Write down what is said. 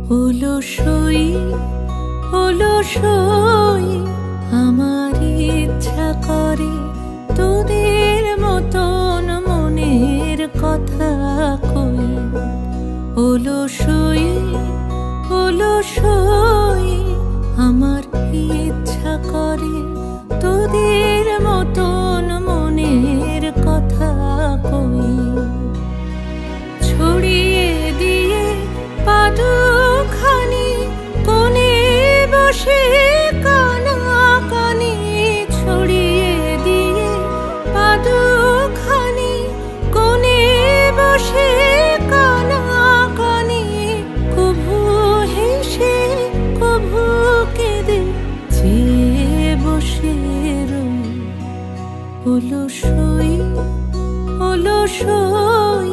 হলো সই হলো সই আমার ইচ্ছা করে তোদের মতন মনের কথা কই। হলো সই হলো সই আমার ইচ্ছা করে তোদের মতন মনের কথা কই। ছড়িয়ে দিয়ে পাদুখানি কোণে বসে কানাকানি, ছড়িয়ে দিয়ে পাদুখানি কোণে বসে কানাকানি, কভু হেসে কভু কেঁদে চেয়ে বসে রই। হলো সই হলো সই